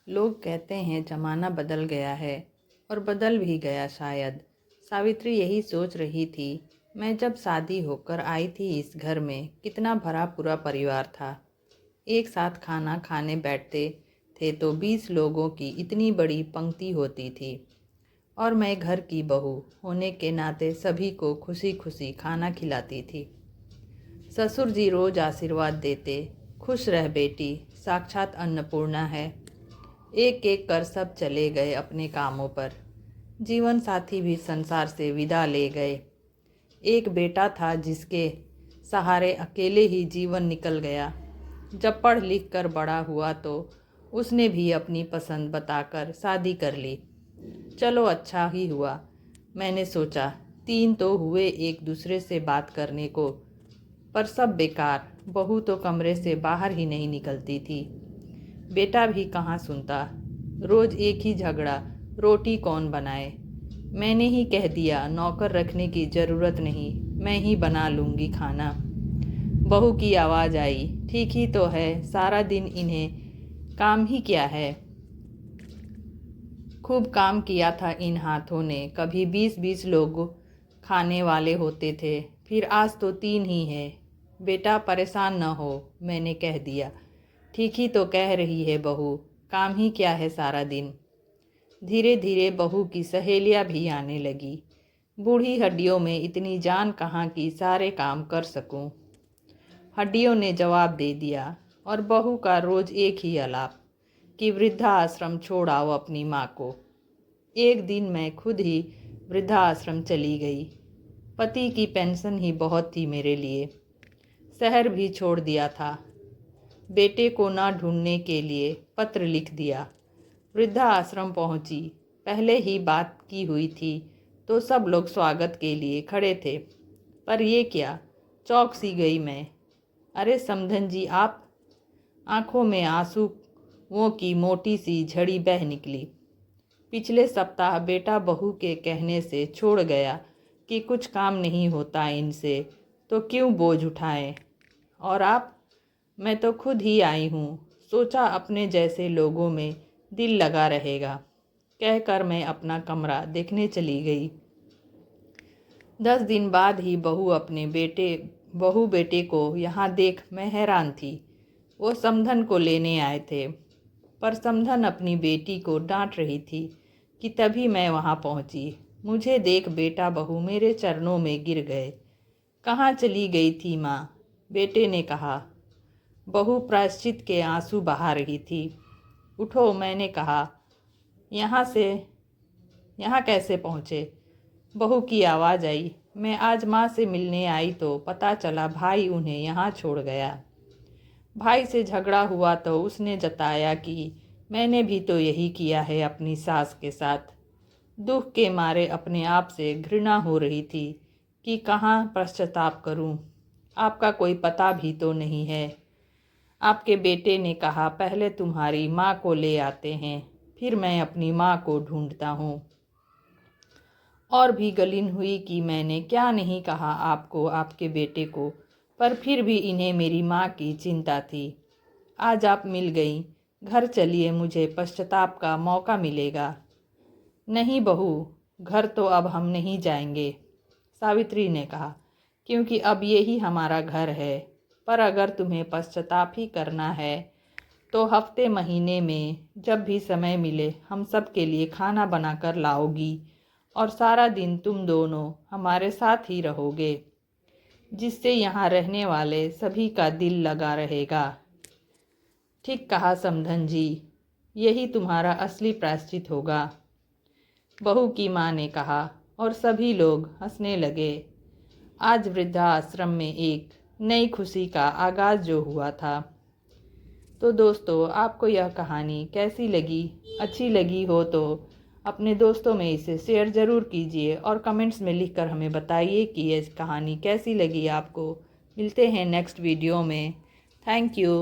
लोग कहते हैं ज़माना बदल गया है और बदल भी गया शायद। सावित्री यही सोच रही थी। मैं जब शादी होकर आई थी इस घर में कितना भरा पूरा परिवार था। एक साथ खाना खाने बैठते थे तो 20 लोगों की इतनी बड़ी पंक्ति होती थी और मैं घर की बहू होने के नाते सभी को खुशी खुशी खाना खिलाती थी। ससुर जी रोज आशीर्वाद देते, खुश रह बेटी, साक्षात अन्नपूर्णा है। एक एक कर सब चले गए अपने कामों पर। जीवन साथी भी संसार से विदा ले गए। एक बेटा था जिसके सहारे अकेले ही जीवन निकल गया। जब पढ़ लिख कर बड़ा हुआ तो उसने भी अपनी पसंद बताकर शादी कर ली। चलो अच्छा ही हुआ, मैंने सोचा। 3 तो हुए एक दूसरे से बात करने को, पर सब बेकार। बहू तो कमरे से बाहर ही नहीं निकलती थी। बेटा भी कहाँ सुनता। रोज एक ही झगड़ा, रोटी कौन बनाए। मैंने ही कह दिया नौकर रखने की ज़रूरत नहीं, मैं ही बना लूँगी खाना। बहू की आवाज़ आई, ठीक ही तो है, सारा दिन इन्हें काम ही क्या है। खूब काम किया था इन हाथों ने। कभी 20-20 लोग खाने वाले होते थे, फिर आज तो 3 ही है। बेटा परेशान न हो, मैंने कह दिया। ठीक ही तो कह रही है बहू, काम ही क्या है सारा दिन। धीरे धीरे बहू की सहेलियां भी आने लगी। बूढ़ी हड्डियों में इतनी जान कहाँ कि सारे काम कर सकूं। हड्डियों ने जवाब दे दिया और बहू का रोज एक ही अलाप कि वृद्धाश्रम छोड़ आओ अपनी माँ को। एक दिन मैं खुद ही वृद्धाश्रम चली गई। पति की पेंशन ही बहुत थी मेरे लिए। शहर भी छोड़ दिया था। बेटे को ना ढूंढने के लिए पत्र लिख दिया। वृद्धाश्रम पहुंची। पहले ही बात की हुई थी तो सब लोग स्वागत के लिए खड़े थे, पर ये क्या, चौंक सी गई मैं। अरे समधन जी आप। आंखों में आंसुओं की मोटी सी झड़ी बह निकली। पिछले सप्ताह बेटा बहू के कहने से छोड़ गया कि कुछ काम नहीं होता इनसे, तो क्यों बोझ उठाएं। और आप? मैं तो खुद ही आई हूँ। सोचा अपने जैसे लोगों में दिल लगा रहेगा, कहकर मैं अपना कमरा देखने चली गई। 10 दिन बाद ही बहू बेटे को यहाँ देख मैं हैरान थी। वो समधन को लेने आए थे, पर समधन अपनी बेटी को डांट रही थी कि तभी मैं वहाँ पहुँची। मुझे देख बेटा बहू मेरे चरणों में गिर गए। कहाँ चली गई थी माँ, बेटे ने कहा। बहू प्रायश्चित के आंसू बहा रही थी। उठो, मैंने कहा। यहाँ कैसे पहुँचे? बहू की आवाज़ आई। मैं आज माँ से मिलने आई तो पता चला भाई उन्हें यहाँ छोड़ गया। भाई से झगड़ा हुआ तो उसने जताया कि मैंने भी तो यही किया है अपनी सास के साथ। दुख के मारे अपने आप से घृणा हो रही थी कि कहाँ पश्चाताप करूं। आपका कोई पता भी तो नहीं है। आपके बेटे ने कहा पहले तुम्हारी माँ को ले आते हैं, फिर मैं अपनी माँ को ढूंढता हूँ। और भी गलीन हुई कि मैंने क्या नहीं कहा आपको, आपके बेटे को, पर फिर भी इन्हें मेरी माँ की चिंता थी। आज आप मिल गई, घर चलिए, मुझे पश्चाताप का मौका मिलेगा। नहीं बहू, घर तो अब हम नहीं जाएंगे, सावित्री ने कहा, क्योंकि अब यही हमारा घर है। पर अगर तुम्हें पश्चाताप ही करना है तो हफ्ते महीने में जब भी समय मिले हम सब के लिए खाना बनाकर लाओगी और सारा दिन तुम दोनों हमारे साथ ही रहोगे, जिससे यहाँ रहने वाले सभी का दिल लगा रहेगा। ठीक कहा समधन जी, यही तुम्हारा असली प्रायश्चित होगा, बहू की माँ ने कहा और सभी लोग हंसने लगे। आज वृद्धाश्रम में एक नई खुशी का आगाज़ जो हुआ था। तो दोस्तों, आपको यह कहानी कैसी लगी? अच्छी लगी हो तो अपने दोस्तों में इसे शेयर ज़रूर कीजिए और कमेंट्स में लिखकर हमें बताइए कि ये कहानी कैसी लगी आपको। मिलते हैं नेक्स्ट वीडियो में। Thank you.